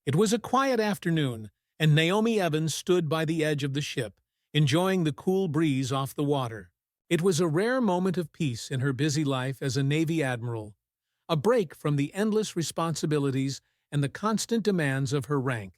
It was a quiet afternoon, and Naomi Evans stood by the edge of the ship, enjoying the cool breeze off the water. It was a rare moment of peace in her busy life as a Navy admiral, a break from the endless responsibilities and the constant demands of her rank.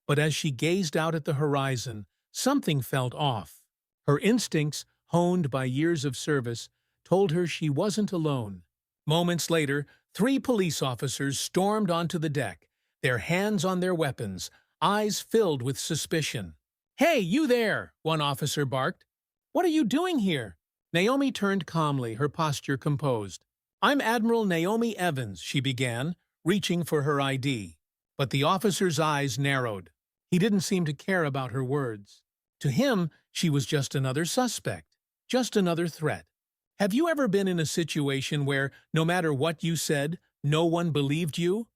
But as she gazed out at the horizon, something felt off. Her instincts, honed by years of service, told her she wasn't alone. Moments later, 3 police officers stormed onto the deck, their hands on their weapons, eyes filled with suspicion. "Hey, you there!" one officer barked. "What are you doing here?" Naomi turned calmly, her posture composed. "I'm Admiral Naomi Evans," she began, reaching for her ID. But the officer's eyes narrowed. He didn't seem to care about her words. To him, she was just another suspect, just another threat. Have you ever been in a situation where, no matter what you said, no one believed you?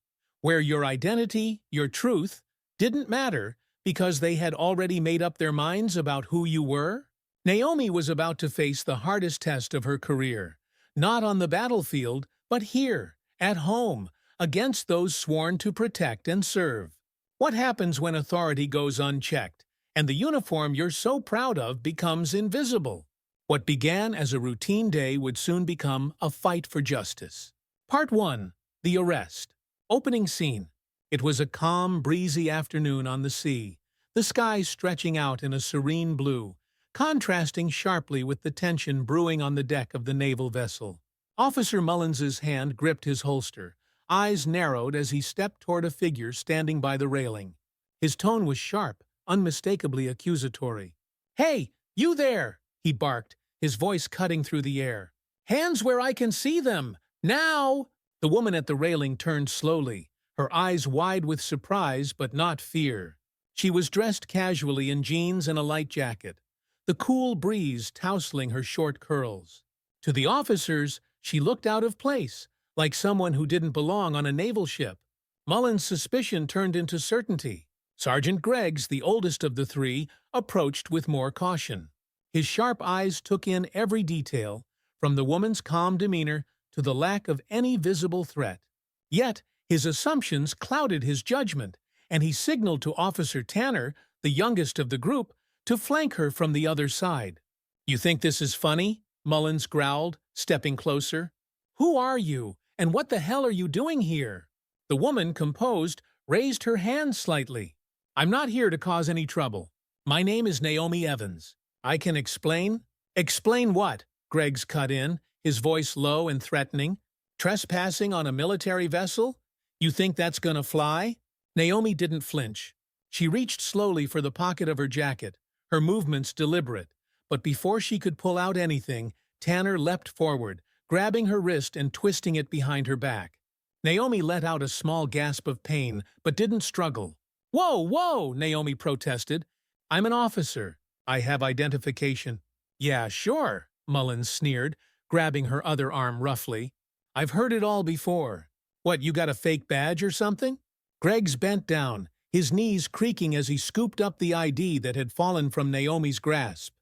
Where your identity, your truth, didn't matter because they had already made up their minds about who you were? Naomi was about to face the hardest test of her career, not on the battlefield, but here, at home, against those sworn to protect and serve. What happens when authority goes unchecked, and the uniform you're so proud of becomes invisible? What began as a routine day would soon become a fight for justice. Part 1. The Arrest. Opening scene. It was a calm, breezy afternoon on the sea, the sky stretching out in a serene blue, contrasting sharply with the tension brewing on the deck of the naval vessel. Officer Mullins's hand gripped his holster, eyes narrowed as he stepped toward a figure standing by the railing. His tone was sharp, unmistakably accusatory. "Hey, you there!" he barked, his voice cutting through the air. "Hands where I can see them! Now!" The woman at the railing turned slowly, her eyes wide with surprise but not fear. She was dressed casually in jeans and a light jacket, the cool breeze tousling her short curls. To the officers, she looked out of place, like someone who didn't belong on a naval ship. Mullin's suspicion turned into certainty. Sergeant Greggs, the oldest of the 3, approached with more caution. His sharp eyes took in every detail, from the woman's calm demeanor to the lack of any visible threat. Yet, his assumptions clouded his judgment, and he signaled to Officer Tanner, the youngest of the group, to flank her from the other side. "You think this is funny?" Mullins growled, stepping closer. "Who are you, and what the hell are you doing here?" The woman, composed, raised her hand slightly. "I'm not here to cause any trouble. My name is Naomi Evans. I can explain." "Explain what?" Greggs cut in, his voice low and threatening. "Trespassing on a military vessel? You think that's gonna fly?" Naomi didn't flinch. She reached slowly for the pocket of her jacket, her movements deliberate. But before she could pull out anything, Tanner leapt forward, grabbing her wrist and twisting it behind her back. Naomi let out a small gasp of pain, but didn't struggle. "Whoa, whoa!" Naomi protested. "I'm an officer. I have identification." "Yeah, sure," Mullins sneered, grabbing her other arm roughly. "I've heard it all before. What, you got a fake badge or something?" Greggs bent down, his knees creaking as he scooped up the ID that had fallen from Naomi's grasp.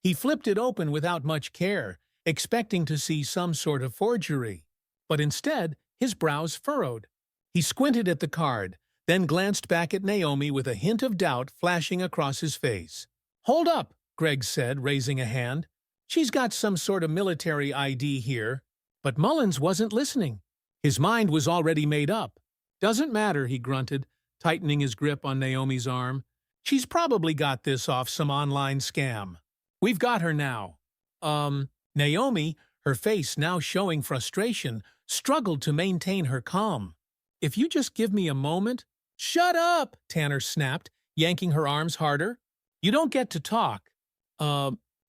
He flipped it open without much care, expecting to see some sort of forgery. But instead, his brows furrowed. He squinted at the card, then glanced back at Naomi with a hint of doubt flashing across his face. "Hold up," Greggs said, raising a hand. "She's got some sort of military ID here." But Mullins wasn't listening. His mind was already made up. "Doesn't matter," he grunted, tightening his grip on Naomi's arm. "She's probably got this off some online scam. We've got her now." Naomi, her face now showing frustration, struggled to maintain her calm. "If you just give me a moment—" "Shut up!" Tanner snapped, yanking her arms harder. "You don't get to talk."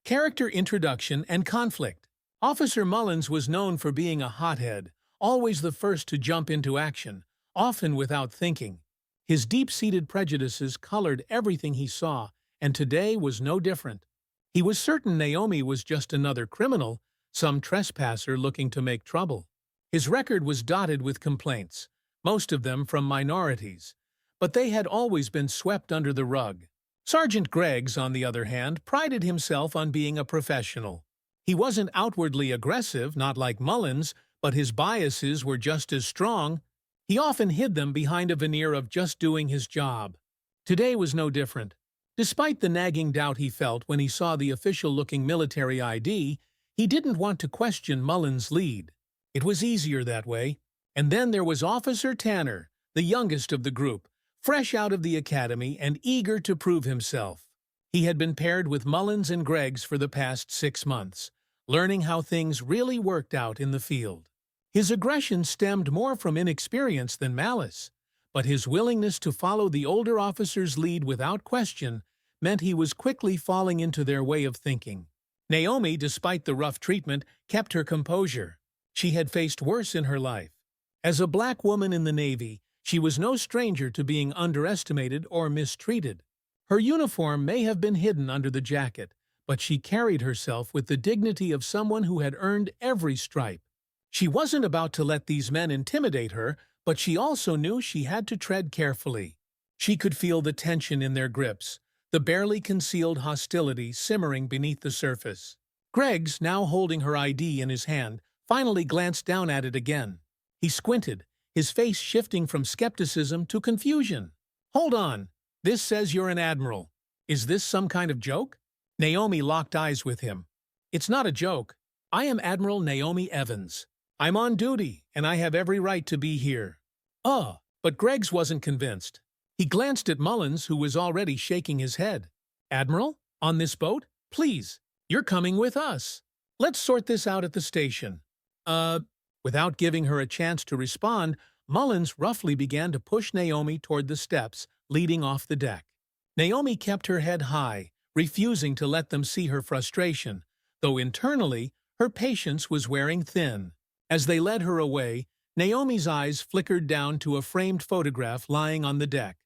Character introduction and conflict. Officer Mullins was known for being a hothead, always the first to jump into action, often without thinking. His deep-seated prejudices colored everything he saw, and today was no different. He was certain Naomi was just another criminal, some trespasser looking to make trouble. His record was dotted with complaints, most of them from minorities, but they had always been swept under the rug. Sergeant Greggs, on the other hand, prided himself on being a professional. He wasn't outwardly aggressive, not like Mullins, but his biases were just as strong. He often hid them behind a veneer of just doing his job. Today was no different. Despite the nagging doubt he felt when he saw the official-looking military ID, he didn't want to question Mullen's lead. It was easier that way. And then there was Officer Tanner, the youngest of the group, fresh out of the academy and eager to prove himself. He had been paired with Mullins and Greggs for the past 6 months, learning how things really worked out in the field. His aggression stemmed more from inexperience than malice, but his willingness to follow the older officer's lead without question meant he was quickly falling into their way of thinking. Naomi, despite the rough treatment, kept her composure. She had faced worse in her life. As a black woman in the Navy, she was no stranger to being underestimated or mistreated. Her uniform may have been hidden under the jacket, but she carried herself with the dignity of someone who had earned every stripe. She wasn't about to let these men intimidate her, but she also knew she had to tread carefully. She could feel the tension in their grips, the barely concealed hostility simmering beneath the surface. Greggs, now holding her ID in his hand, finally glanced down at it again. He squinted, his face shifting from skepticism to confusion. "Hold on. This says you're an admiral. Is this some kind of joke?" Naomi locked eyes with him. "It's not a joke. I am Admiral Naomi Evans. I'm on duty, and I have every right to be here." But Greggs wasn't convinced. He glanced at Mullins, who was already shaking his head. "Admiral? On this boat? Please, you're coming with us. Let's sort this out at the station." Without giving her a chance to respond, Mullins roughly began to push Naomi toward the steps leading off the deck. Naomi kept her head high, refusing to let them see her frustration, though internally her patience was wearing thin. As they led her away, Naomi's eyes flickered down to a framed photograph lying on the deck,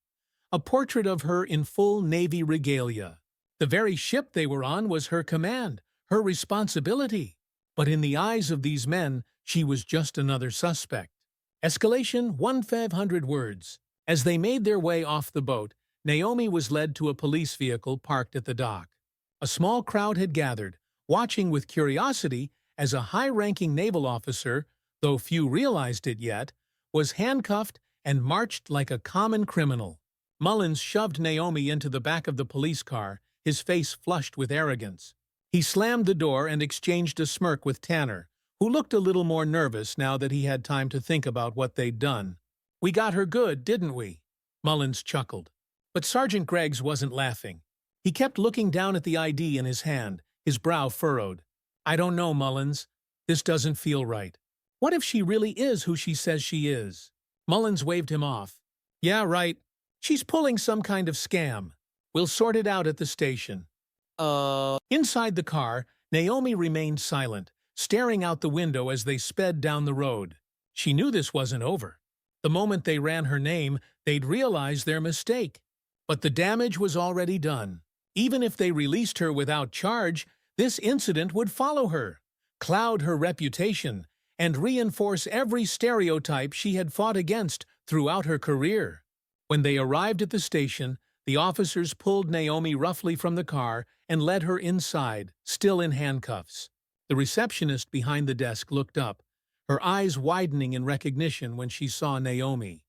a portrait of her in full Navy regalia. The very ship they were on was her command, her responsibility. But in the eyes of these men, she was just another suspect. Escalation 1,500 words. As they made their way off the boat, Naomi was led to a police vehicle parked at the dock. A small crowd had gathered, watching with curiosity as a high-ranking naval officer, though few realized it yet, was handcuffed and marched like a common criminal. Mullins shoved Naomi into the back of the police car, his face flushed with arrogance. He slammed the door and exchanged a smirk with Tanner, who looked a little more nervous now that he had time to think about what they'd done. "We got her good, didn't we?" Mullins chuckled. But Sergeant Greggs wasn't laughing. He kept looking down at the ID in his hand, his brow furrowed. "I don't know, Mullins. This doesn't feel right. What if she really is who she says she is?" Mullins waved him off. "Yeah, right. She's pulling some kind of scam. We'll sort it out at the station." Inside the car, Naomi remained silent, staring out the window as they sped down the road. She knew this wasn't over. The moment they ran her name, they'd realize their mistake. But the damage was already done. Even if they released her without charge, this incident would follow her, cloud her reputation, and reinforce every stereotype she had fought against throughout her career. When they arrived at the station, the officers pulled Naomi roughly from the car and led her inside, still in handcuffs. The receptionist behind the desk looked up, her eyes widening in recognition when she saw Naomi.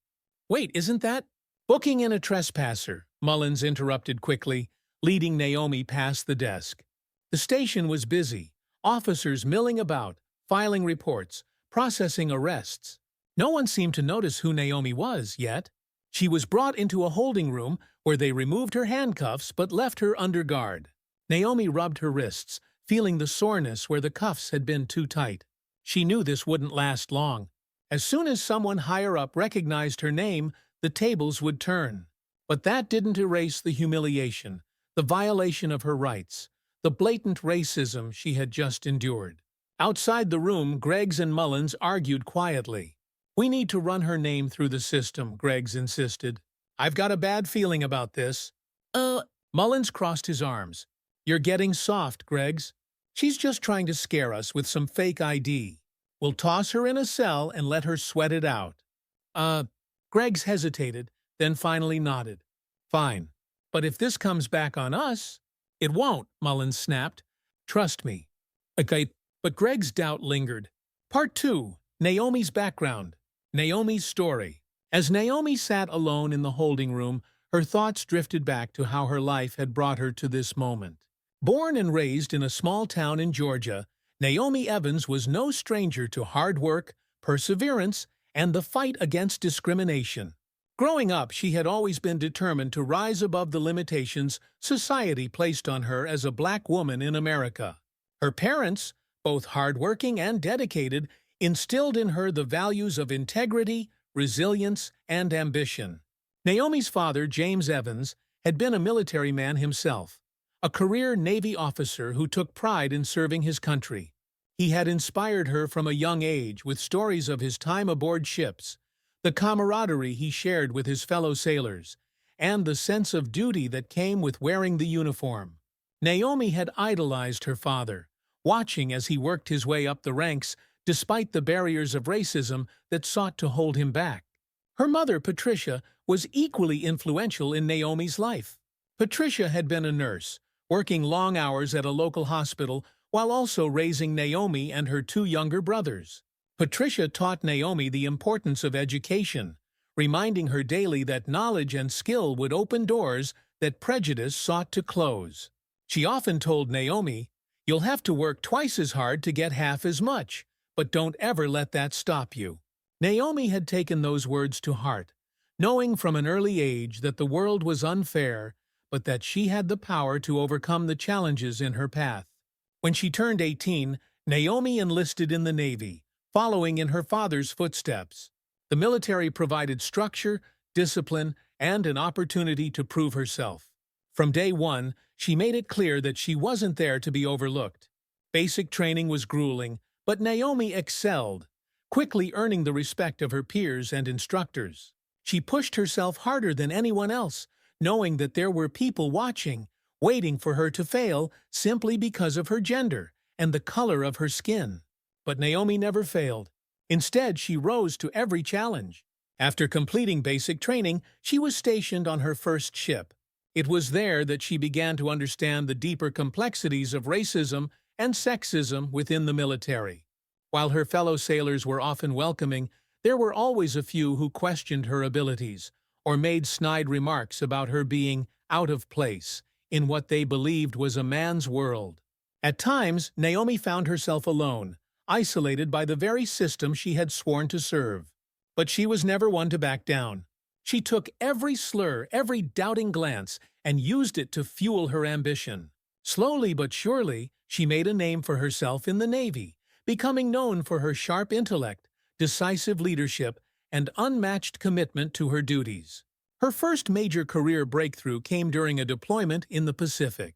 "Wait, isn't that—" "Booking in a trespasser," Mullins interrupted quickly, leading Naomi past the desk. The station was busy, officers milling about, filing reports, processing arrests. No one seemed to notice who Naomi was yet. She was brought into a holding room where they removed her handcuffs but left her under guard. Naomi rubbed her wrists, feeling the soreness where the cuffs had been too tight. She knew this wouldn't last long. As soon as someone higher up recognized her name, the tables would turn. But that didn't erase the humiliation, the violation of her rights, the blatant racism she had just endured. Outside the room, Greggs and Mullins argued quietly. "We need to run her name through the system," Greggs insisted. "I've got a bad feeling about this." Mullins crossed his arms. "You're getting soft, Greggs. She's just trying to scare us with some fake ID. We'll toss her in a cell and let her sweat it out." Greggs hesitated, then finally nodded. "Fine. But if this comes back on us—" "It won't," Mullins snapped. "Trust me." Okay, but Greggs' doubt lingered. Part 2. Naomi's background. Naomi's story. As Naomi sat alone in the holding room, her thoughts drifted back to how her life had brought her to this moment. Born and raised in a small town in Georgia, Naomi Evans was no stranger to hard work, perseverance, and the fight against discrimination. Growing up, she had always been determined to rise above the limitations society placed on her as a black woman in America. Her parents, both hardworking and dedicated, instilled in her the values of integrity, resilience, and ambition. Naomi's father, James Evans, had been a military man himself, a career Navy officer who took pride in serving his country. He had inspired her from a young age with stories of his time aboard ships, the camaraderie he shared with his fellow sailors, and the sense of duty that came with wearing the uniform. Naomi had idolized her father, watching as he worked his way up the ranks despite the barriers of racism that sought to hold him back. Her mother, Patricia, was equally influential in Naomi's life. Patricia had been a nurse, working long hours at a local hospital while also raising Naomi and her two younger brothers. Patricia taught Naomi the importance of education, reminding her daily that knowledge and skill would open doors that prejudice sought to close. She often told Naomi, "You'll have to work twice as hard to get half as much, but don't ever let that stop you." Naomi had taken those words to heart, knowing from an early age that the world was unfair, but that she had the power to overcome the challenges in her path. When she turned 18, Naomi enlisted in the Navy, following in her father's footsteps. The military provided structure, discipline, and an opportunity to prove herself. From day one, she made it clear that she wasn't there to be overlooked. Basic training was grueling, but Naomi excelled, quickly earning the respect of her peers and instructors. She pushed herself harder than anyone else, knowing that there were people watching, waiting for her to fail simply because of her gender and the color of her skin. But Naomi never failed. Instead, she rose to every challenge. After completing basic training, she was stationed on her first ship. It was there that she began to understand the deeper complexities of racism and sexism within the military. While her fellow sailors were often welcoming, there were always a few who questioned her abilities or made snide remarks about her being out of place in what they believed was a man's world. At times, Naomi found herself alone, isolated by the very system she had sworn to serve. But she was never one to back down. She took every slur, every doubting glance, and used it to fuel her ambition. Slowly but surely, she made a name for herself in the Navy, becoming known for her sharp intellect, decisive leadership, and unmatched commitment to her duties. Her first major career breakthrough came during a deployment in the Pacific.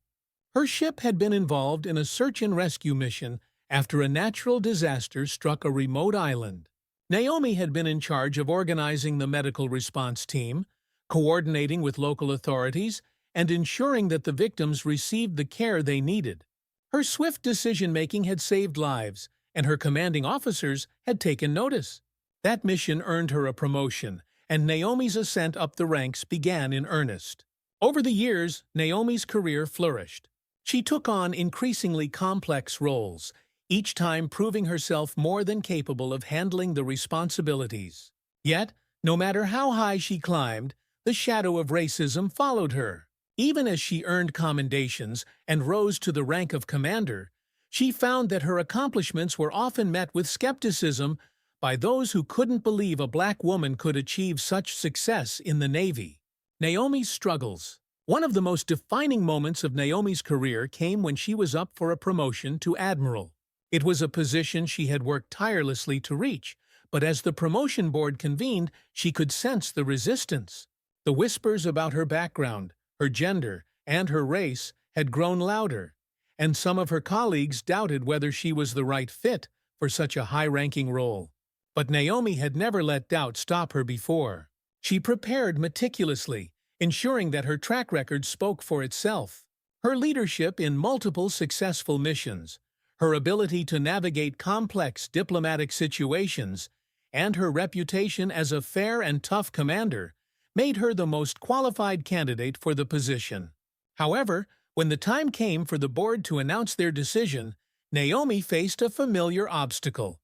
Her ship had been involved in a search and rescue mission after a natural disaster struck a remote island. Naomi had been in charge of organizing the medical response team, coordinating with local authorities, and ensuring that the victims received the care they needed. Her swift decision-making had saved lives, and her commanding officers had taken notice. That mission earned her a promotion, and Naomi's ascent up the ranks began in earnest. Over the years, Naomi's career flourished. She took on increasingly complex roles, each time proving herself more than capable of handling the responsibilities. Yet, no matter how high she climbed, the shadow of racism followed her. Even as she earned commendations and rose to the rank of commander, she found that her accomplishments were often met with skepticism by those who couldn't believe a black woman could achieve such success in the Navy. Naomi's struggles. One of the most defining moments of Naomi's career came when she was up for a promotion to admiral. It was a position she had worked tirelessly to reach, but as the promotion board convened, she could sense the resistance. The whispers about her background, her gender, and her race had grown louder, and some of her colleagues doubted whether she was the right fit for such a high-ranking role. But Naomi had never let doubt stop her before. She prepared meticulously, ensuring that her track record spoke for itself. Her leadership in multiple successful missions, her ability to navigate complex diplomatic situations, and her reputation as a fair and tough commander made her the most qualified candidate for the position. However, when the time came for the board to announce their decision, Naomi faced a familiar obstacle: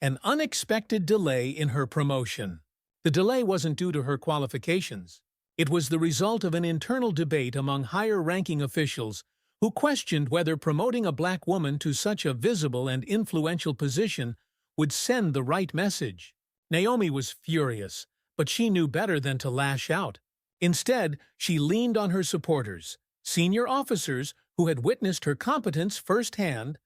an unexpected delay in her promotion. The delay wasn't due to her qualifications. It was the result of an internal debate among higher-ranking officials who questioned whether promoting a black woman to such a visible and influential position would send the right message. Naomi was furious, but she knew better than to lash out. Instead, she leaned on her supporters, senior officers who had witnessed her competence firsthand,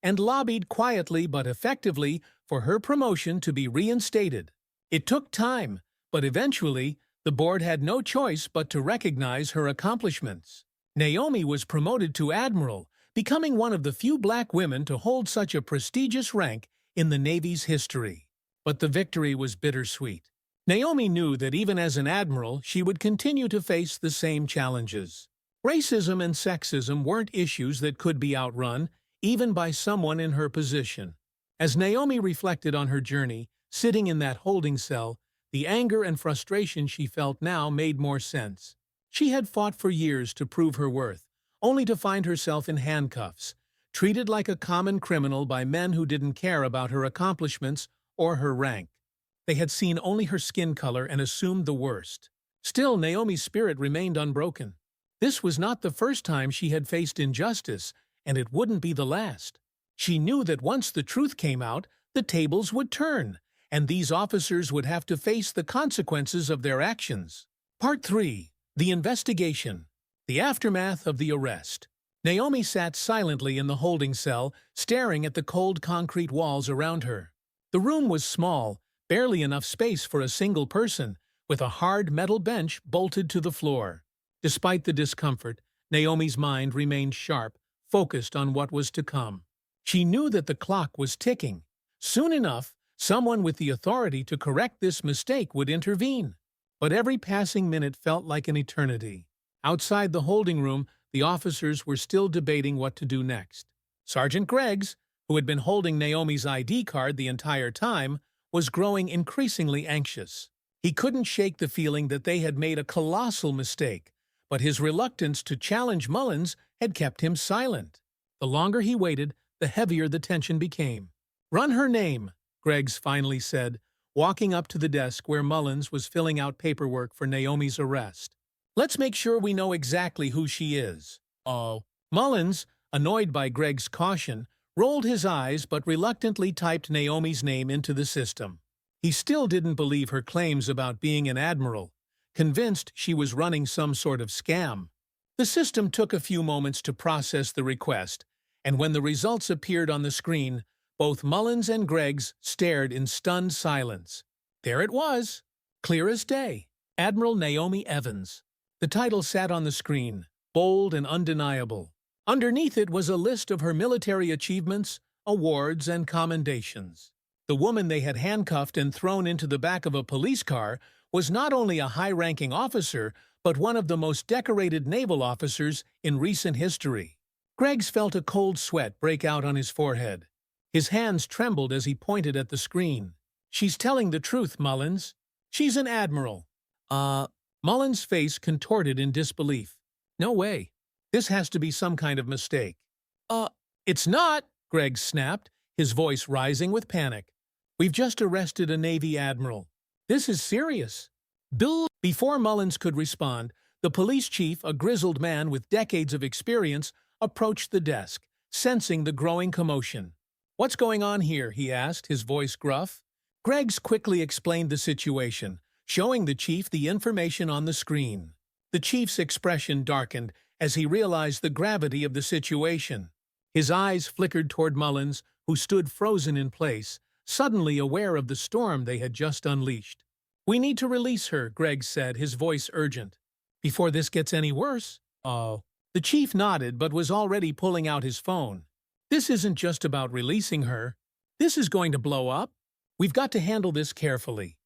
and lobbied quietly but effectively for her promotion to be reinstated. It took time, but eventually, the board had no choice but to recognize her accomplishments. Naomi was promoted to admiral, becoming one of the few black women to hold such a prestigious rank in the Navy's history. But the victory was bittersweet. Naomi knew that even as an admiral, she would continue to face the same challenges. Racism and sexism weren't issues that could be outrun, even by someone in her position. As Naomi reflected on her journey, sitting in that holding cell, the anger and frustration she felt now made more sense. She had fought for years to prove her worth, only to find herself in handcuffs, treated like a common criminal by men who didn't care about her accomplishments or her rank. They had seen only her skin color and assumed the worst. Still, Naomi's spirit remained unbroken. This was not the first time she had faced injustice, and it wouldn't be the last. She knew that once the truth came out, the tables would turn, and these officers would have to face the consequences of their actions. Part 3. The Investigation. The Aftermath of the Arrest. Naomi sat silently in the holding cell, staring at the cold concrete walls around her. The room was small, barely enough space for a single person, with a hard metal bench bolted to the floor. Despite the discomfort, Naomi's mind remained sharp, focused on what was to come. She knew that the clock was ticking. Soon enough, someone with the authority to correct this mistake would intervene. But every passing minute felt like an eternity. Outside the holding room, the officers were still debating what to do next. Sergeant Greggs, who had been holding Naomi's ID card the entire time, was growing increasingly anxious. He couldn't shake the feeling that they had made a colossal mistake, but his reluctance to challenge Mullins had kept him silent. The longer he waited, the heavier the tension became. "Run her name," Greggs finally said, walking up to the desk where Mullins was filling out paperwork for Naomi's arrest. "Let's make sure we know exactly who she is." "Oh." Mullins, annoyed by Greggs' caution, rolled his eyes but reluctantly typed Naomi's name into the system. He still didn't believe her claims about being an admiral, convinced she was running some sort of scam. The system took a few moments to process the request, and when the results appeared on the screen, both Mullins and Greggs stared in stunned silence. There it was, clear as day. Admiral Naomi Evans. The title sat on the screen, bold and undeniable. Underneath it was a list of her military achievements, awards, and commendations. The woman they had handcuffed and thrown into the back of a police car was not only a high-ranking officer, but one of the most decorated naval officers in recent history. Greggs felt a cold sweat break out on his forehead. His hands trembled as he pointed at the screen. "She's telling the truth, Mullins. She's an admiral." Mullins' face contorted in disbelief. "No way. This has to be some kind of mistake." It's not," Greggs snapped, his voice rising with panic. "We've just arrested a Navy admiral. This is serious." Before Mullins could respond, the police chief, a grizzled man with decades of experience, approached the desk, sensing the growing commotion. "What's going on here?" he asked, his voice gruff. Greggs quickly explained the situation, showing the chief the information on the screen. The chief's expression darkened as he realized the gravity of the situation. His eyes flickered toward Mullins, who stood frozen in place, suddenly aware of the storm they had just unleashed. "We need to release her," Greggs said, his voice urgent. "Before this gets any worse." "Oh." The chief nodded but was already pulling out his phone. "This isn't just about releasing her. This is going to blow up. We've got to handle this carefully."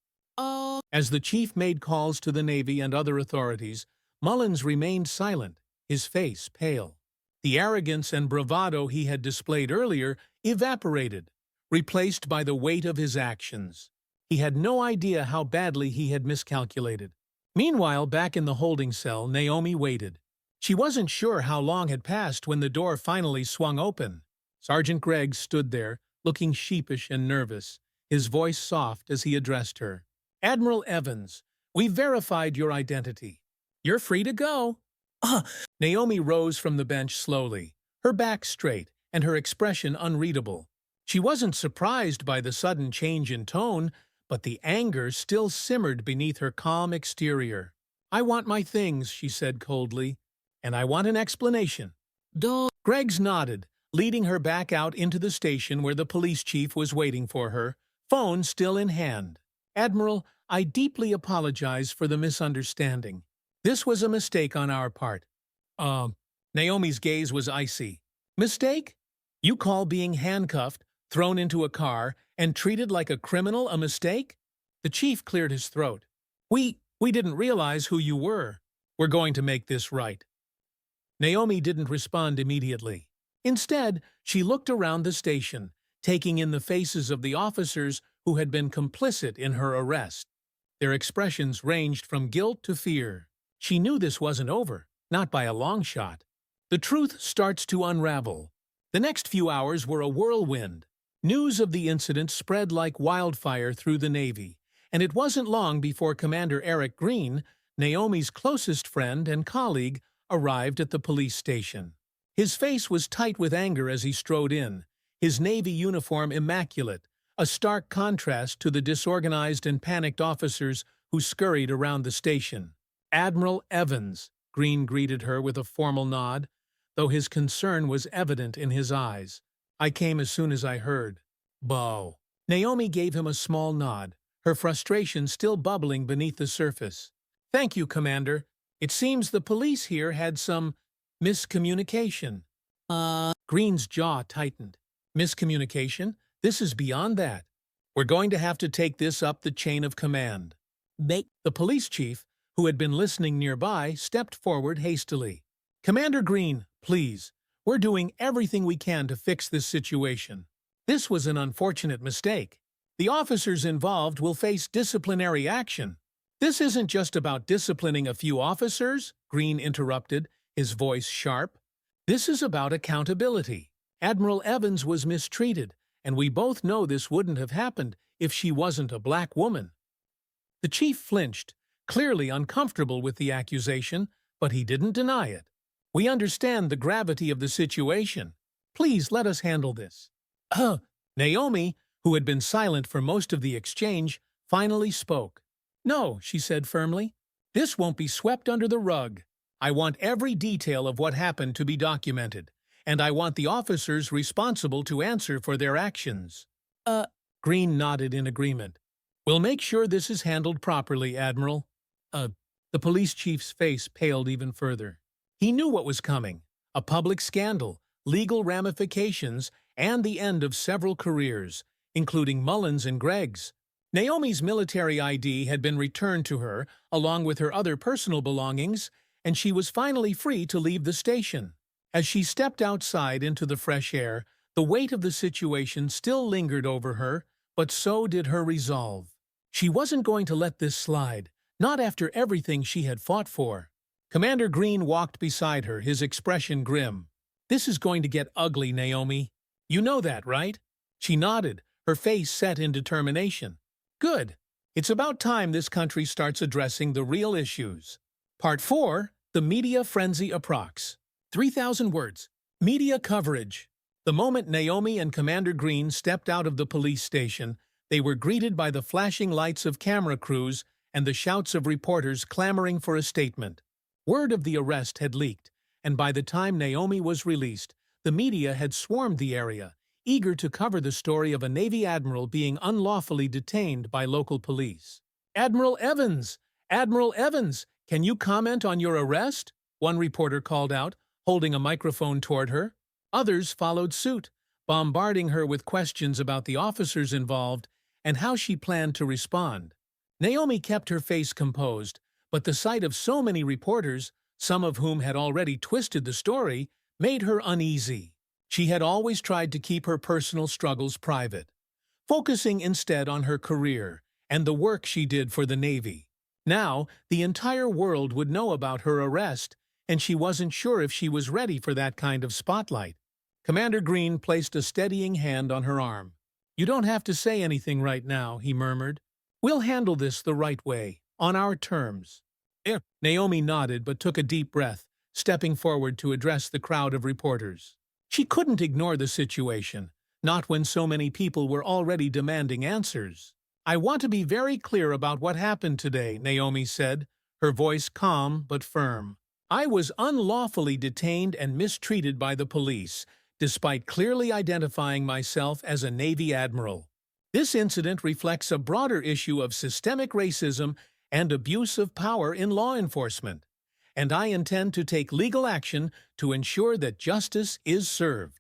As the chief made calls to the Navy and other authorities, Mullins remained silent, his face pale. The arrogance and bravado he had displayed earlier evaporated, replaced by the weight of his actions. He had no idea how badly he had miscalculated. Meanwhile, back in the holding cell, Naomi waited. She wasn't sure how long had passed when the door finally swung open. Sergeant Greggs stood there, looking sheepish and nervous, his voice soft as he addressed her. Admiral Evans, we've verified your identity. You're free to go. Ah! Naomi rose from the bench slowly, her back straight and her expression unreadable. She wasn't surprised by the sudden change in tone, but the anger still simmered beneath her calm exterior. I want my things, she said coldly, and I want an explanation. Duh. Greggs nodded, leading her back out into the station where the police chief was waiting for her, phone still in hand. Admiral, I deeply apologize for the misunderstanding. This was a mistake on our part. Naomi's gaze was icy. Mistake? You call being handcuffed, thrown into a car, and treated like a criminal a mistake? The chief cleared his throat. We didn't realize who you were. We're going to make this right. Naomi didn't respond immediately. Instead, she looked around the station, taking in the faces of the officers who had been complicit in her arrest. Their expressions ranged from guilt to fear. She knew this wasn't over, not by a long shot. The truth starts to unravel. The next few hours were a whirlwind. News of the incident spread like wildfire through the Navy, and it wasn't long before Commander Eric Green, Naomi's closest friend and colleague, arrived at the police station. His face was tight with anger as he strode in, his Navy uniform immaculate, a stark contrast to the disorganized and panicked officers who scurried around the station. Admiral Evans, Green greeted her with a formal nod, though his concern was evident in his eyes. I came as soon as I heard. Bow. Naomi gave him a small nod, her frustration still bubbling beneath the surface. Thank you, Commander. It seems the police here had some miscommunication. Green's jaw tightened. Miscommunication? This is beyond that. We're going to have to take this up the chain of command. The police chief, who had been listening nearby, stepped forward hastily. Commander Green, please. We're doing everything we can to fix this situation. This was an unfortunate mistake. The officers involved will face disciplinary action. This isn't just about disciplining a few officers, Green interrupted, his voice sharp. This is about accountability. Admiral Evans was mistreated, and we both know this wouldn't have happened if she wasn't a black woman. The chief flinched, clearly uncomfortable with the accusation, but he didn't deny it. We understand the gravity of the situation. Please let us handle this. Naomi, who had been silent for most of the exchange, finally spoke. No, she said firmly. This won't be swept under the rug. I want every detail of what happened to be documented, and I want the officers responsible to answer for their actions. Green nodded in agreement. We'll make sure this is handled properly, Admiral. The police chief's face paled even further. He knew what was coming. A public scandal, legal ramifications, and the end of several careers, including Mullen's and Greg's. Naomi's military ID had been returned to her, along with her other personal belongings, and she was finally free to leave the station. As she stepped outside into the fresh air, the weight of the situation still lingered over her, but so did her resolve. She wasn't going to let this slide, not after everything she had fought for. Commander Green walked beside her, his expression grim. This is going to get ugly, Naomi. You know that, right? She nodded, her face set in determination. Good. It's about time this country starts addressing the real issues. Part 4, The Media Frenzy Approx. 3,000 words. Media coverage. The moment Naomi and Commander Green stepped out of the police station, they were greeted by the flashing lights of camera crews and the shouts of reporters clamoring for a statement. Word of the arrest had leaked, and by the time Naomi was released, the media had swarmed the area, eager to cover the story of a Navy admiral being unlawfully detained by local police. Admiral Evans! Admiral Evans! Can you comment on your arrest? One reporter called out, holding a microphone toward her. Others followed suit, bombarding her with questions about the officers involved and how she planned to respond. Naomi kept her face composed, but the sight of so many reporters, some of whom had already twisted the story, made her uneasy. She had always tried to keep her personal struggles private, focusing instead on her career and the work she did for the Navy. Now, the entire world would know about her arrest, and she wasn't sure if she was ready for that kind of spotlight. Commander Green placed a steadying hand on her arm. You don't have to say anything right now, he murmured. We'll handle this the right way, on our terms. Naomi nodded but took a deep breath, stepping forward to address the crowd of reporters. She couldn't ignore the situation, not when so many people were already demanding answers. I want to be very clear about what happened today, Naomi said, her voice calm but firm. I was unlawfully detained and mistreated by the police, despite clearly identifying myself as a Navy admiral. This incident reflects a broader issue of systemic racism and abuse of power in law enforcement, and I intend to take legal action to ensure that justice is served.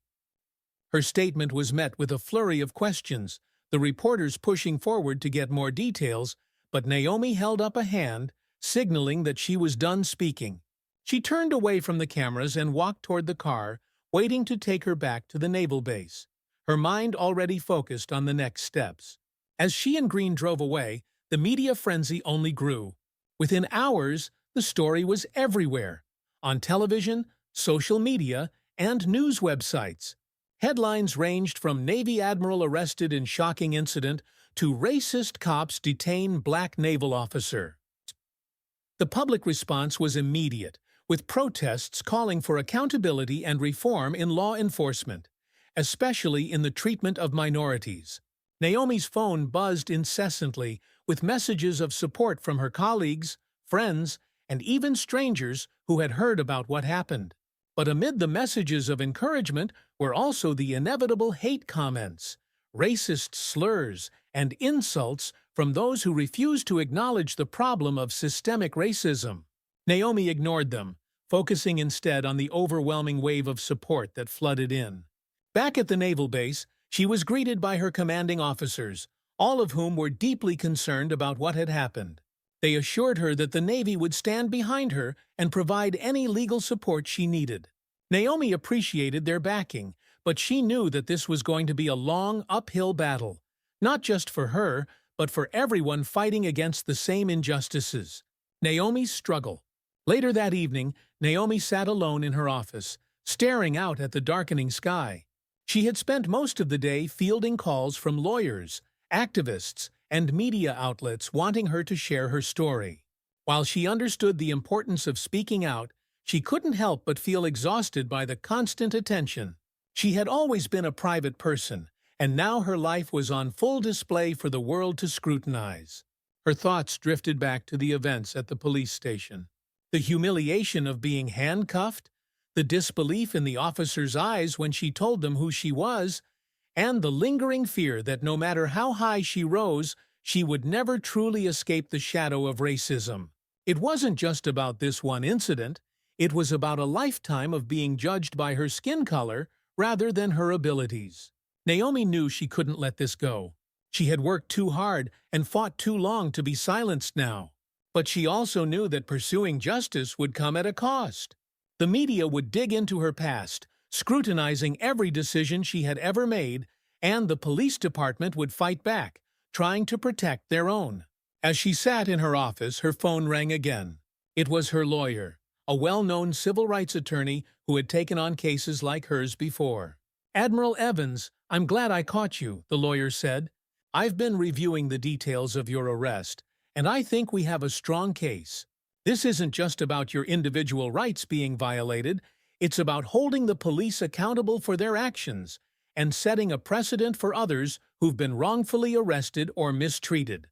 Her statement was met with a flurry of questions, the reporters pushing forward to get more details, but Naomi held up a hand, signaling that she was done speaking. She turned away from the cameras and walked toward the car, waiting to take her back to the naval base, her mind already focused on the next steps. As she and Green drove away, the media frenzy only grew. Within hours, the story was everywhere, on television, social media, and news websites. Headlines ranged from Navy Admiral arrested in shocking incident to racist cops detain black naval officer. The public response was immediate, with protests calling for accountability and reform in law enforcement, especially in the treatment of minorities. Naomi's phone buzzed incessantly with messages of support from her colleagues, friends, and even strangers who had heard about what happened. But amid the messages of encouragement were also the inevitable hate comments, racist slurs, and insults from those who refused to acknowledge the problem of systemic racism. Naomi ignored them, focusing instead on the overwhelming wave of support that flooded in. Back at the naval base, she was greeted by her commanding officers, all of whom were deeply concerned about what had happened. They assured her that the Navy would stand behind her and provide any legal support she needed. Naomi appreciated their backing, but she knew that this was going to be a long, uphill battle, not just for her, but for everyone fighting against the same injustices. Naomi's struggle. Later that evening, Naomi sat alone in her office, staring out at the darkening sky. She had spent most of the day fielding calls from lawyers, activists, and media outlets wanting her to share her story. While she understood the importance of speaking out, she couldn't help but feel exhausted by the constant attention. She had always been a private person, and now her life was on full display for the world to scrutinize. Her thoughts drifted back to the events at the police station. The humiliation of being handcuffed, the disbelief in the officers' eyes when she told them who she was, and the lingering fear that no matter how high she rose, she would never truly escape the shadow of racism. It wasn't just about this one incident, it was about a lifetime of being judged by her skin color rather than her abilities. Naomi knew she couldn't let this go. She had worked too hard and fought too long to be silenced now. But she also knew that pursuing justice would come at a cost. The media would dig into her past, scrutinizing every decision she had ever made, and the police department would fight back, trying to protect their own. As she sat in her office, her phone rang again. It was her lawyer, a well-known civil rights attorney who had taken on cases like hers before. "Admiral Evans, I'm glad I caught you," the lawyer said. "I've been reviewing the details of your arrest, and I think we have a strong case. This isn't just about your individual rights being violated, it's about holding the police accountable for their actions and setting a precedent for others who've been wrongfully arrested or mistreated."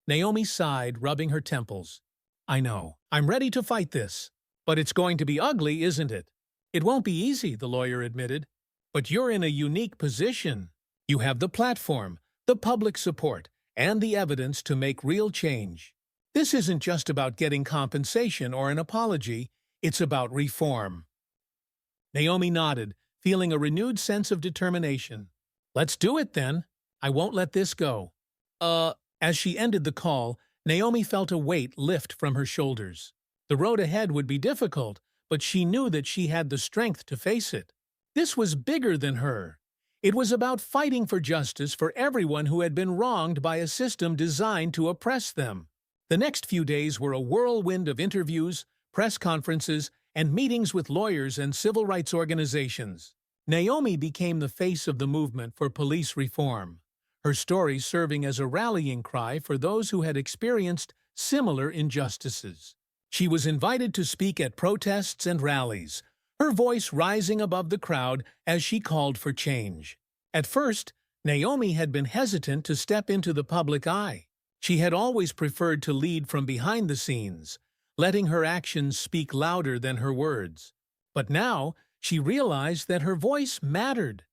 Naomi sighed, rubbing her temples. "I know. I'm ready to fight this. But it's going to be ugly, isn't it?" "It won't be easy," the lawyer admitted. "But you're in a unique position. You have the platform, the public support, and the evidence to make real change. This isn't just about getting compensation or an apology, it's about reform." Naomi nodded, feeling a renewed sense of determination. "Let's do it then. I won't let this go." As she ended the call, Naomi felt a weight lift from her shoulders. The road ahead would be difficult, but she knew that she had the strength to face it. This was bigger than her. It was about fighting for justice for everyone who had been wronged by a system designed to oppress them. The next few days were a whirlwind of interviews, press conferences, and meetings with lawyers and civil rights organizations. Naomi became the face of the movement for police reform. her story serving as a rallying cry for those who had experienced similar injustices. She was invited to speak at protests and rallies, her voice rising above the crowd as she called for change. At first, Naomi had been hesitant to step into the public eye. She had always preferred to lead from behind the scenes, letting her actions speak louder than her words. But now, she realized that her voice mattered,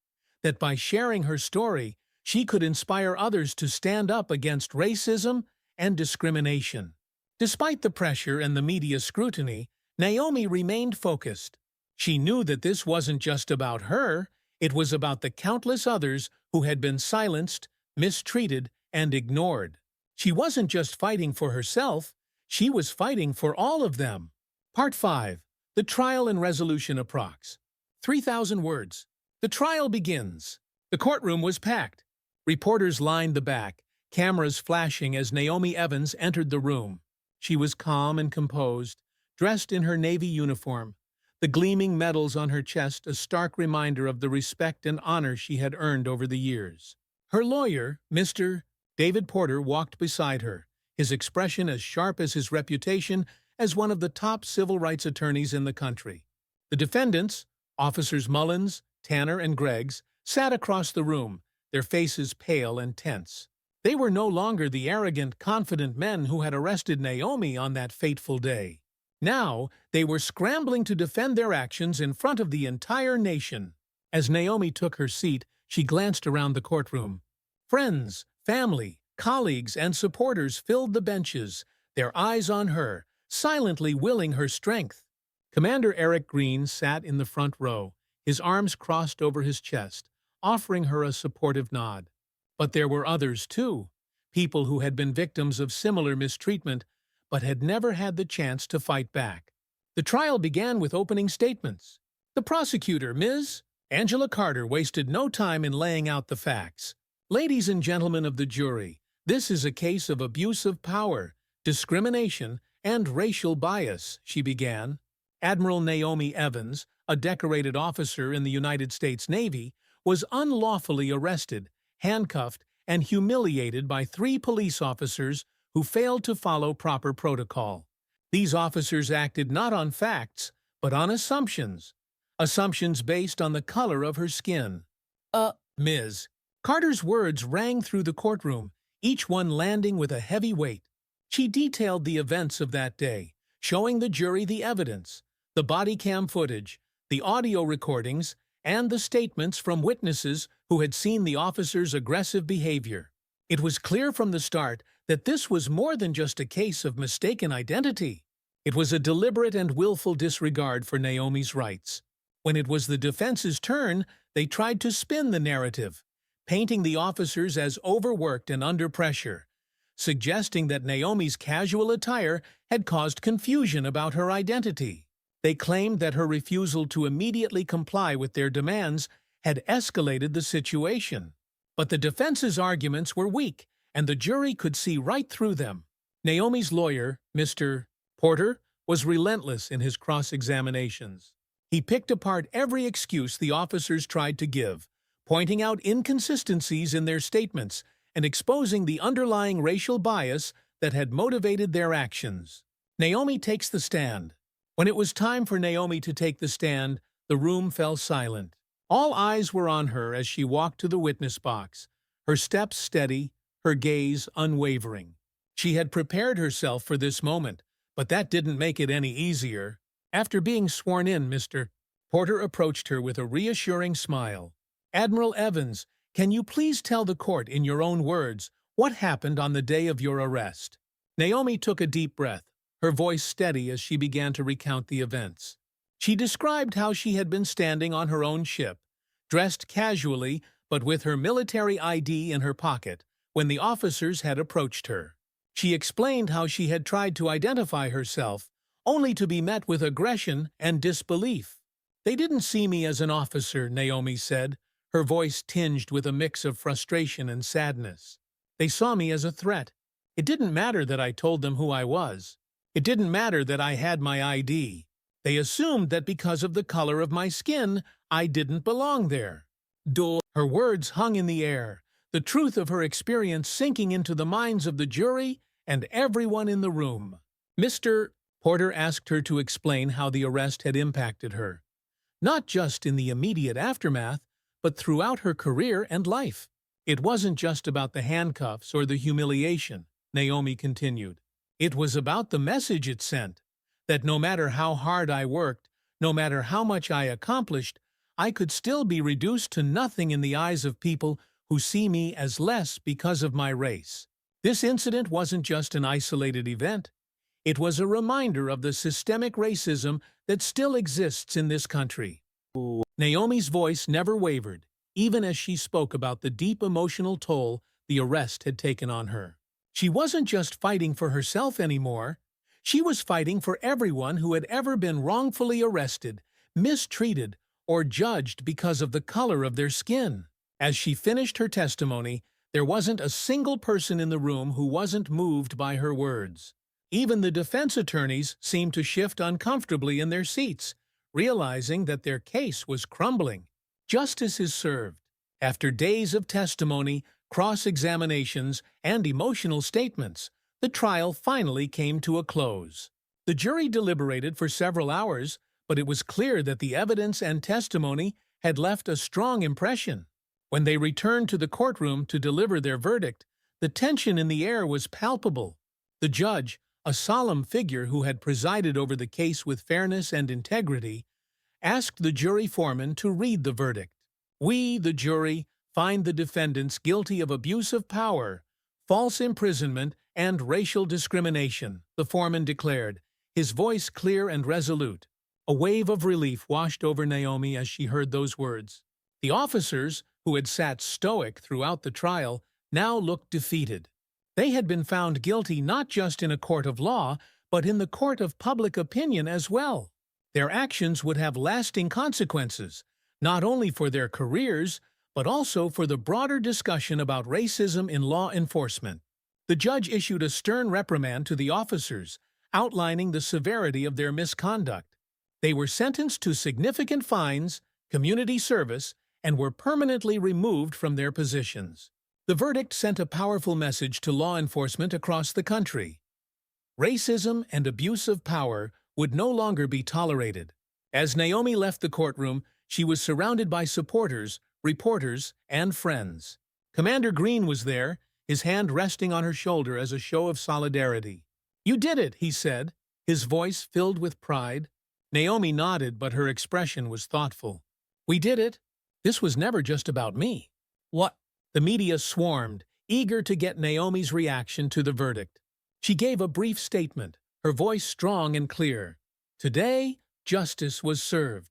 that by sharing her story, she could inspire others to stand up against racism and discrimination. Despite the pressure and the media scrutiny, Naomi remained focused. She knew that this wasn't just about her, it was about the countless others who had been silenced, mistreated, and ignored. She wasn't just fighting for herself, she was fighting for all of them. Part 5. The Trial and Resolution Approx. 3,000 words. The trial begins. The courtroom was packed. Reporters lined the back, cameras flashing as Naomi Evans entered the room. She was calm and composed, dressed in her Navy uniform, the gleaming medals on her chest a stark reminder of the respect and honor she had earned over the years. Her lawyer, Mr. David Porter, walked beside her, his expression as sharp as his reputation as one of the top civil rights attorneys in the country. The defendants, Officers Mullins, Tanner, and Greggs, sat across the room, their faces pale and tense. They were no longer the arrogant, confident men who had arrested Naomi on that fateful day. Now, they were scrambling to defend their actions in front of the entire nation. As Naomi took her seat, she glanced around the courtroom. Friends, family, colleagues, and supporters filled the benches, their eyes on her, silently willing her strength. Commander Eric Green sat in the front row, his arms crossed over his chest, offering her a supportive nod. But there were others, too, people who had been victims of similar mistreatment but had never had the chance to fight back. The trial began with opening statements. The prosecutor, Ms. Angela Carter, wasted no time in laying out the facts. Ladies and gentlemen of the jury, this is a case of abuse of power, discrimination, and racial bias, she began. Admiral Naomi Evans, a decorated officer in the United States Navy, was unlawfully arrested, handcuffed, and humiliated by 3 police officers who failed to follow proper protocol. These officers acted not on facts, but on assumptions. Assumptions based on the color of her skin. Ms. Carter's words rang through the courtroom, each one landing with a heavy weight. She detailed the events of that day, showing the jury the evidence, the body cam footage, the audio recordings, and the statements from witnesses who had seen the officers' aggressive behavior. It was clear from the start that this was more than just a case of mistaken identity. It was a deliberate and willful disregard for Naomi's rights. When it was the defense's turn, they tried to spin the narrative, painting the officers as overworked and under pressure, suggesting that Naomi's casual attire had caused confusion about her identity. They claimed that her refusal to immediately comply with their demands had escalated the situation. But the defense's arguments were weak, and the jury could see right through them. Naomi's lawyer, Mr. Porter, was relentless in his cross-examinations. He picked apart every excuse the officers tried to give, pointing out inconsistencies in their statements and exposing the underlying racial bias that had motivated their actions. Naomi takes the stand. When it was time for Naomi to take the stand, the room fell silent. All eyes were on her as she walked to the witness box, her steps steady, her gaze unwavering. She had prepared herself for this moment, but that didn't make it any easier. After being sworn in, Mr. Porter approached her with a reassuring smile. Admiral Evans, can you please tell the court in your own words what happened on the day of your arrest? Naomi took a deep breath, her voice steady as she began to recount the events. She described how she had been standing on her own ship, dressed casually but with her military ID in her pocket, when the officers had approached her. She explained how she had tried to identify herself, only to be met with aggression and disbelief. They didn't see me as an officer, Naomi said, her voice tinged with a mix of frustration and sadness. They saw me as a threat. It didn't matter that I told them who I was. It didn't matter that I had my ID. They assumed that because of the color of my skin, I didn't belong there. Her words hung in the air, the truth of her experience sinking into the minds of the jury and everyone in the room. Mr. Porter asked her to explain how the arrest had impacted her, not just in the immediate aftermath, but throughout her career and life. It wasn't just about the handcuffs or the humiliation, Naomi continued. It was about the message it sent, that no matter how hard I worked, no matter how much I accomplished, I could still be reduced to nothing in the eyes of people who see me as less because of my race. This incident wasn't just an isolated event. It was a reminder of the systemic racism that still exists in this country. Naomi's voice never wavered, even as she spoke about the deep emotional toll the arrest had taken on her. She wasn't just fighting for herself anymore. She was fighting for everyone who had ever been wrongfully arrested, mistreated, or judged because of the color of their skin. As she finished her testimony, there wasn't a single person in the room who wasn't moved by her words. Even the defense attorneys seemed to shift uncomfortably in their seats, realizing that their case was crumbling. Justice is served. After days of testimony, cross-examinations, and emotional statements, the trial finally came to a close. The jury deliberated for several hours, but it was clear that the evidence and testimony had left a strong impression. When they returned to the courtroom to deliver their verdict, the tension in the air was palpable. The judge, a solemn figure who had presided over the case with fairness and integrity, asked the jury foreman to read the verdict. "We, the jury, find the defendants guilty of abuse of power, false imprisonment, and racial discrimination," the foreman declared, his voice clear and resolute. A wave of relief washed over Naomi as she heard those words. The officers, who had sat stoic throughout the trial, now looked defeated. They had been found guilty not just in a court of law, but in the court of public opinion as well. Their actions would have lasting consequences, not only for their careers, but also for the broader discussion about racism in law enforcement. The judge issued a stern reprimand to the officers, outlining the severity of their misconduct. They were sentenced to significant fines, community service, and were permanently removed from their positions. The verdict sent a powerful message to law enforcement across the country. Racism and abuse of power would no longer be tolerated. As Naomi left the courtroom, she was surrounded by supporters, reporters, and friends. Commander Green was there, his hand resting on her shoulder as a show of solidarity. "You did it," he said, his voice filled with pride. Naomi nodded, but her expression was thoughtful. "We did it. This was never just about me." "What?" The media swarmed, eager to get Naomi's reaction to the verdict. She gave a brief statement, her voice strong and clear. "Today, justice was served.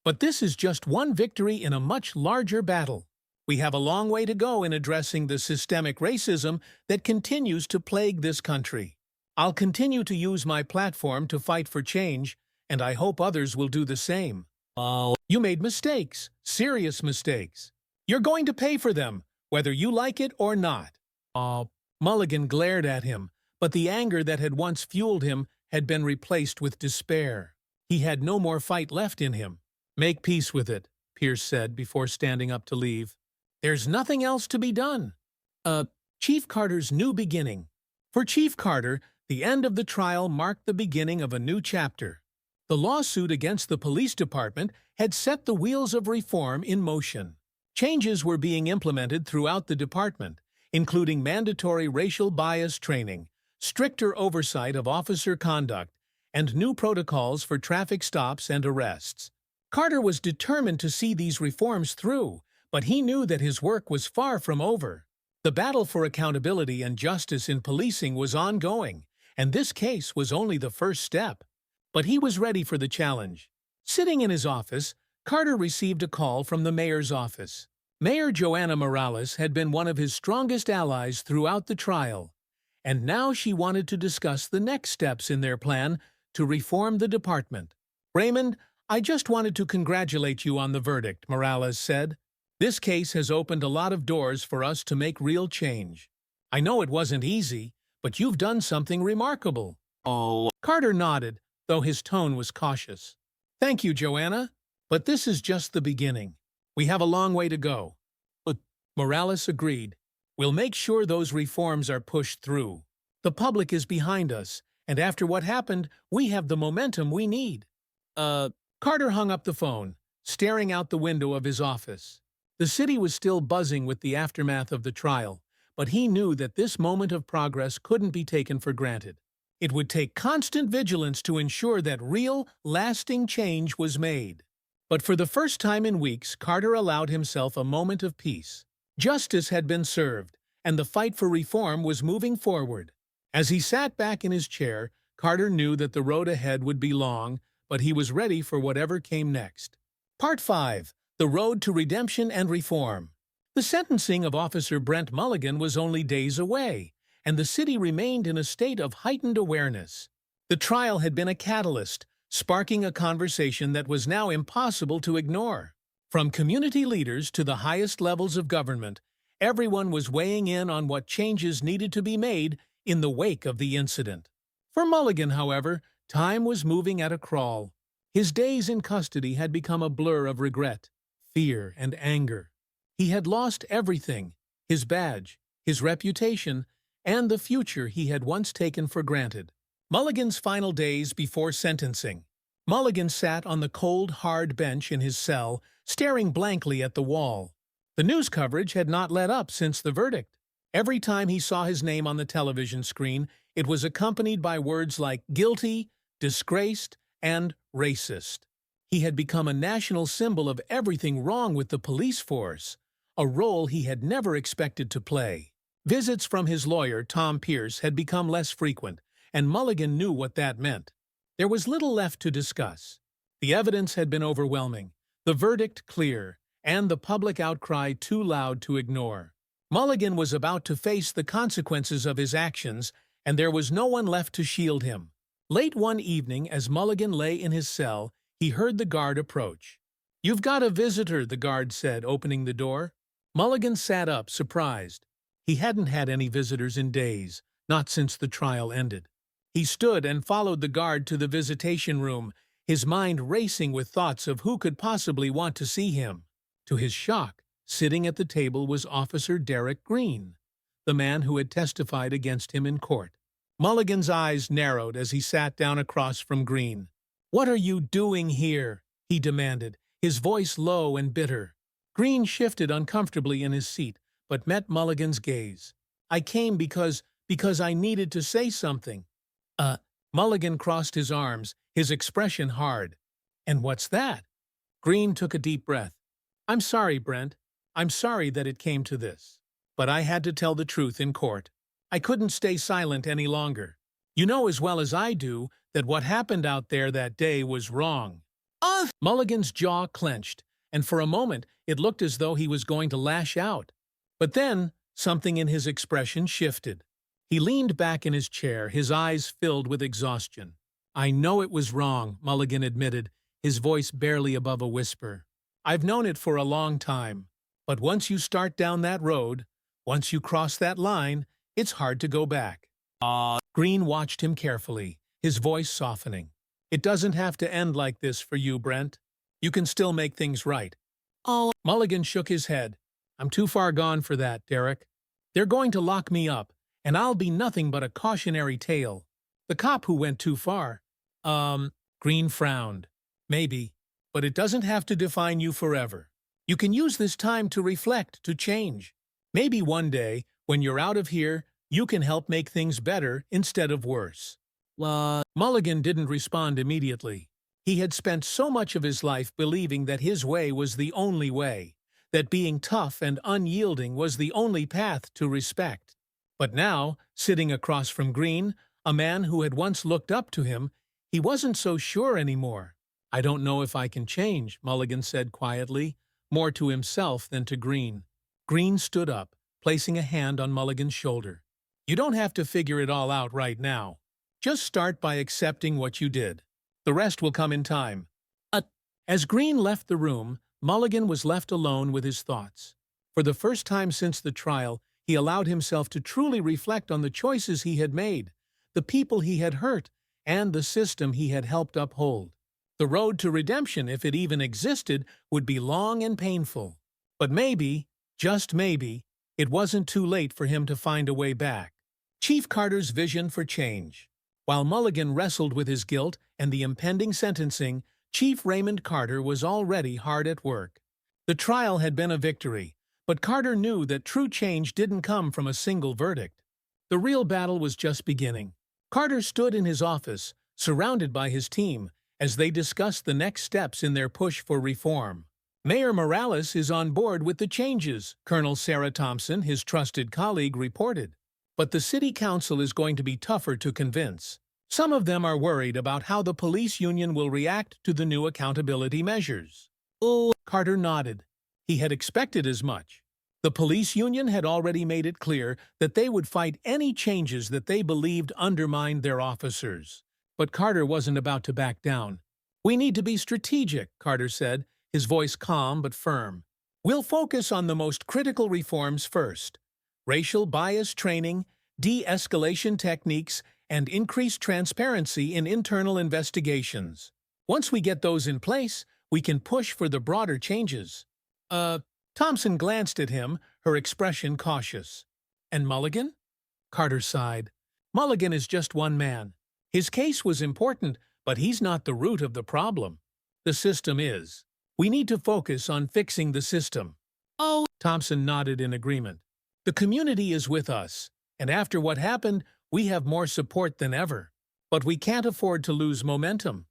But this is just one victory in a much larger battle. We have a long way to go in addressing the systemic racism that continues to plague this country. I'll continue to use my platform to fight for change, and I hope others will do the same. You made mistakes, serious mistakes. You're going to pay for them, whether you like it or not." Mulligan glared at him, but the anger that had once fueled him had been replaced with despair. He had no more fight left in him. "Make peace with it," Pierce said before standing up to leave. "There's nothing else to be done." Chief Carter's new beginning. For Chief Carter, the end of the trial marked the beginning of a new chapter. The lawsuit against the police department had set the wheels of reform in motion. Changes were being implemented throughout the department, including mandatory racial bias training, stricter oversight of officer conduct, and new protocols for traffic stops and arrests. Carter was determined to see these reforms through, but he knew that his work was far from over. The battle for accountability and justice in policing was ongoing, and this case was only the first step. But he was ready for the challenge. Sitting in his office, Carter received a call from the mayor's office. Mayor Joanna Morales had been one of his strongest allies throughout the trial, and now she wanted to discuss the next steps in their plan to reform the department. "Raymond, I just wanted to congratulate you on the verdict," Morales said. "This case has opened a lot of doors for us to make real change. I know it wasn't easy, but you've done something remarkable." Carter nodded, though his tone was cautious. "Thank you, Joanna, but this is just the beginning. We have a long way to go." Morales agreed, We'll make sure those reforms are pushed through. The public is behind us, and after what happened, we have the momentum we need." Carter hung up the phone, staring out the window of his office. The city was still buzzing with the aftermath of the trial, but he knew that this moment of progress couldn't be taken for granted. It would take constant vigilance to ensure that real, lasting change was made. But for the first time in weeks, Carter allowed himself a moment of peace. Justice had been served, and the fight for reform was moving forward. As he sat back in his chair, Carter knew that the road ahead would be long, but he was ready for whatever came next. Part 5. The Road to Redemption and Reform. The sentencing of Officer Brent Mulligan was only days away, and the city remained in a state of heightened awareness. The trial had been a catalyst, sparking a conversation that was now impossible to ignore. From community leaders to the highest levels of government, everyone was weighing in on what changes needed to be made in the wake of the incident. For Mulligan, however, time was moving at a crawl. His days in custody had become a blur of regret, fear, and anger. He had lost everything: his badge, his reputation, and the future he had once taken for granted. Mulligan's final days before sentencing. Mulligan sat on the cold, hard bench in his cell, staring blankly at the wall. The news coverage had not let up since the verdict. Every time he saw his name on the television screen, it was accompanied by words like guilty, disgraced, and racist. He had become a national symbol of everything wrong with the police force, a role he had never expected to play. Visits from his lawyer, Tom Pierce, had become less frequent, and Mulligan knew what that meant. There was little left to discuss. The evidence had been overwhelming, the verdict clear, and the public outcry too loud to ignore. Mulligan was about to face the consequences of his actions, and there was no one left to shield him. Late one evening, as Mulligan lay in his cell, he heard the guard approach. "You've got a visitor," the guard said, opening the door. Mulligan sat up, surprised. He hadn't had any visitors in days, not since the trial ended. He stood and followed the guard to the visitation room, his mind racing with thoughts of who could possibly want to see him. To his shock, sitting at the table was Officer Derek Green, the man who had testified against him in court. Mulligan's eyes narrowed as he sat down across from Green. "What are you doing here?" he demanded, his voice low and bitter. Green shifted uncomfortably in his seat, but met Mulligan's gaze. "I came because I needed to say something." Mulligan crossed his arms, his expression hard. "And what's that?" Green took a deep breath. "I'm sorry, Brent. I'm sorry that it came to this. But I had to tell the truth in court. I couldn't stay silent any longer. You know as well as I do that what happened out there that day was wrong." Mulligan's jaw clenched, and for a moment it looked as though he was going to lash out. But then something in his expression shifted. He leaned back in his chair, his eyes filled with exhaustion. "I know it was wrong," Mulligan admitted, his voice barely above a whisper. "I've known it for a long time. But once you start down that road, once you cross that line, it's hard to go back." Green watched him carefully, his voice softening. "It doesn't have to end like this for you, Brent. You can still make things right." Mulligan shook his head. "I'm too far gone for that, Derek. They're going to lock me up, and I'll be nothing but a cautionary tale. The cop who went too far." Green frowned. "Maybe, but it doesn't have to define you forever. You can use this time to reflect, to change. Maybe one day, when you're out of here, you can help make things better instead of worse." Mulligan didn't respond immediately. He had spent so much of his life believing that his way was the only way, that being tough and unyielding was the only path to respect. But now, sitting across from Green, a man who had once looked up to him, he wasn't so sure anymore. "I don't know if I can change," Mulligan said quietly, more to himself than to Green. Green stood up, placing a hand on Mulligan's shoulder. "You don't have to figure it all out right now. Just start by accepting what you did. The rest will come in time." As Green left the room, Mulligan was left alone with his thoughts. For the first time since the trial, he allowed himself to truly reflect on the choices he had made, the people he had hurt, and the system he had helped uphold. The road to redemption, if it even existed, would be long and painful. But maybe, just maybe, It wasn't too late for him to find a way back. Chief Carter's vision for change. While Mulligan wrestled with his guilt and the impending sentencing, Chief Raymond Carter was already hard at work. The trial had been a victory, but Carter knew that true change didn't come from a single verdict. The real battle was just beginning. Carter stood in his office, surrounded by his team, as they discussed the next steps in their push for reform. Mayor Morales is on board with the changes, Colonel Sarah Thompson, his trusted colleague, reported. But the city council is going to be tougher to convince. Some of them are worried about how the police union will react to the new accountability measures. Carter nodded. He had expected as much. The police union had already made it clear that they would fight any changes that they believed undermined their officers. But Carter wasn't about to back down. "We need to be strategic," Carter said, his voice calm but firm. "We'll focus on the most critical reforms first. Racial bias training, de-escalation techniques, and increased transparency in internal investigations. Once we get those in place, we can push for the broader changes." Thompson glanced at him, her expression cautious. "And Mulligan?" Carter sighed. "Mulligan is just one man. His case was important, but he's not the root of the problem. The system is. We need to focus on fixing the system." Thompson nodded in agreement. "The community is with us, and after what happened, we have more support than ever. But we can't afford to lose momentum."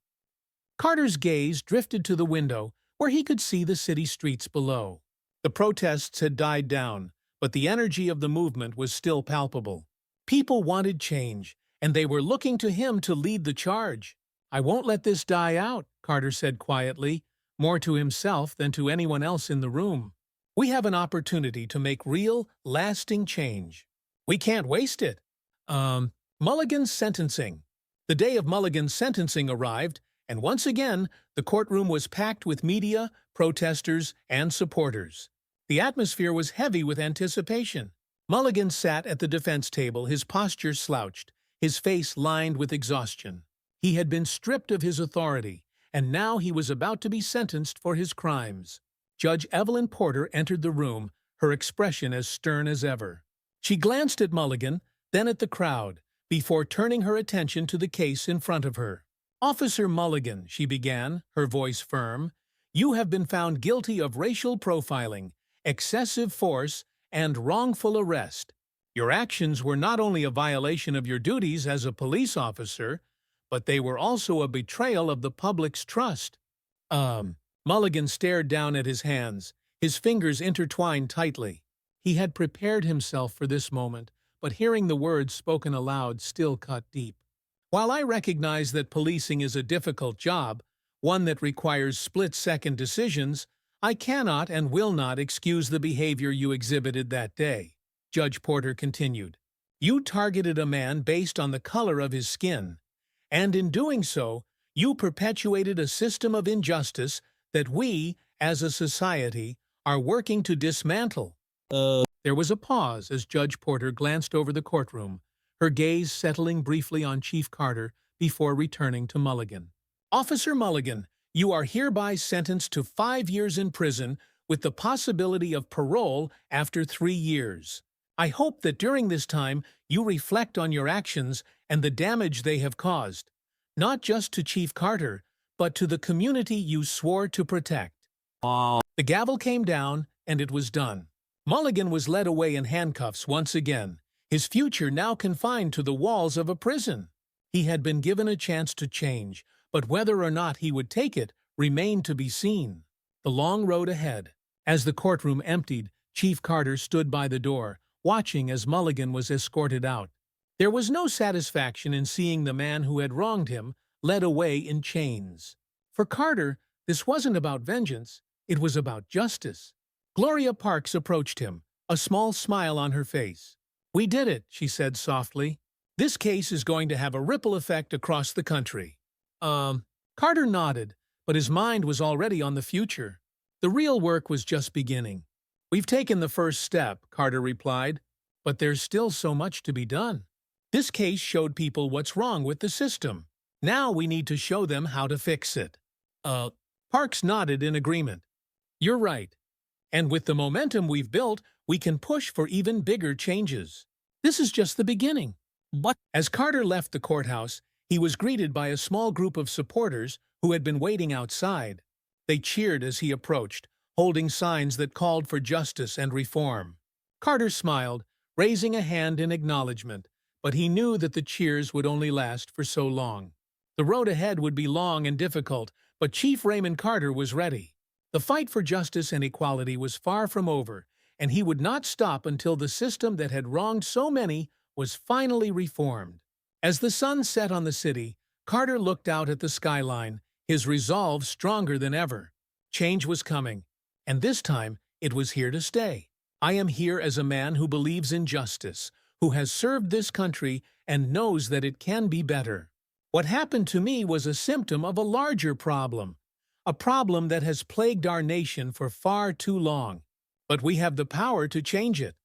Carter's gaze drifted to the window, where he could see the city streets below. The protests had died down, but the energy of the movement was still palpable. People wanted change, and they were looking to him to lead the charge. "I won't let this die out," Carter said quietly, more to himself than to anyone else in the room. "We have an opportunity to make real, lasting change. We can't waste it." Mulligan's sentencing. The day of Mulligan's sentencing arrived, and once again, the courtroom was packed with media, protesters, and supporters. The atmosphere was heavy with anticipation. Mulligan sat at the defense table, his posture slouched, his face lined with exhaustion. He had been stripped of his authority, and now he was about to be sentenced for his crimes. Judge Evelyn Porter entered the room, her expression as stern as ever. She glanced at Mulligan, then at the crowd, before turning her attention to the case in front of her. "Officer Mulligan," she began, her voice firm, "you have been found guilty of racial profiling, excessive force, and wrongful arrest. Your actions were not only a violation of your duties as a police officer, but they were also a betrayal of the public's trust." Mulligan stared down at his hands, his fingers intertwined tightly. He had prepared himself for this moment, but hearing the words spoken aloud still cut deep. "While I recognize that policing is a difficult job, one that requires split-second decisions, I cannot and will not excuse the behavior you exhibited that day," Judge Porter continued. "You targeted a man based on the color of his skin, and in doing so, you perpetuated a system of injustice that we, as a society, are working to dismantle." There was a pause as Judge Porter glanced over the courtroom, her gaze settling briefly on Chief Carter before returning to Mulligan. "Officer Mulligan, you are hereby sentenced to 5 years in prison with the possibility of parole after 3 years. I hope that during this time you reflect on your actions and the damage they have caused, not just to Chief Carter, but to the community you swore to protect." The gavel came down, and it was done. Mulligan was led away in handcuffs once again, his future now confined to the walls of a prison. He had been given a chance to change, but whether or not he would take it remained to be seen. The long road ahead. As the courtroom emptied, Chief Carter stood by the door, watching as Mulligan was escorted out. There was no satisfaction in seeing the man who had wronged him led away in chains. For Carter, this wasn't about vengeance, it was about justice. Gloria Parks approached him, a small smile on her face. "We did it," she said softly. "This case is going to have a ripple effect across the country." Carter nodded, but his mind was already on the future. The real work was just beginning. "We've taken the first step," Carter replied, "but there's still so much to be done. This case showed people what's wrong with the system. Now we need to show them how to fix it." Parks nodded in agreement. "You're right. And with the momentum we've built, we can push for even bigger changes. This is just the beginning. But as Carter left the courthouse, he was greeted by a small group of supporters who had been waiting outside. They cheered as he approached, holding signs that called for justice and reform. Carter smiled, raising a hand in acknowledgement, but he knew that the cheers would only last for so long. The road ahead would be long and difficult, but Chief Raymond Carter was ready. The fight for justice and equality was far from over, and he would not stop until the system that had wronged so many was finally reformed. As the sun set on the city, Carter looked out at the skyline, his resolve stronger than ever. Change was coming, and this time it was here to stay. I am here as a man who believes in justice, who has served this country and knows that it can be better. What happened to me was a symptom of a larger problem, a problem that has plagued our nation for far too long. But we have the power to change it.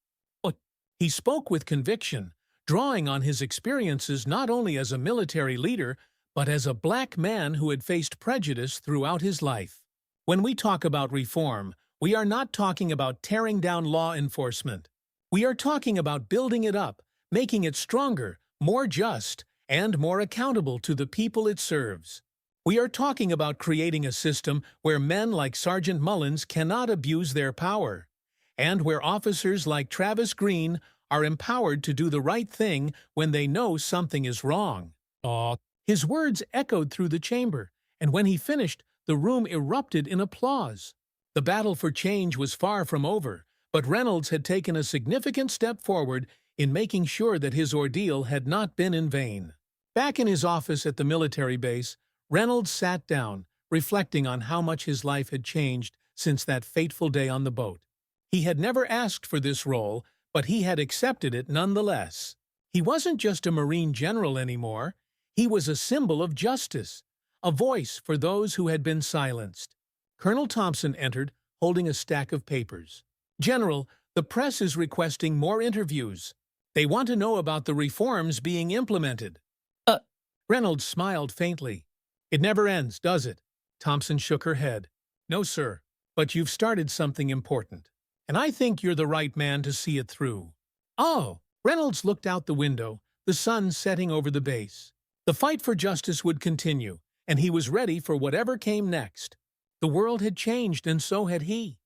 He spoke with conviction, drawing on his experiences not only as a military leader, but as a black man who had faced prejudice throughout his life. When we talk about reform, we are not talking about tearing down law enforcement. We are talking about building it up, making it stronger, more just, and more accountable to the people it serves. We are talking about creating a system where men like Sergeant Mullins cannot abuse their power, and where officers like Travis Green are empowered to do the right thing when they know something is wrong. His words echoed through the chamber, and when he finished, the room erupted in applause. The battle for change was far from over, but Reynolds had taken a significant step forward in making sure that his ordeal had not been in vain. Back in his office at the military base, Reynolds sat down, reflecting on how much his life had changed since that fateful day on the boat. He had never asked for this role, but he had accepted it nonetheless. He wasn't just a Marine general anymore. He was a symbol of justice, a voice for those who had been silenced. Colonel Thompson entered, holding a stack of papers. "General, the press is requesting more interviews. They want to know about the reforms being implemented." Reynolds smiled faintly. "It never ends, does it?" Thompson shook her head. "No, sir, but you've started something important, and I think you're the right man to see it through." "Oh!" Reynolds looked out the window, the sun setting over the base. The fight for justice would continue, and he was ready for whatever came next. The world had changed, and so had he.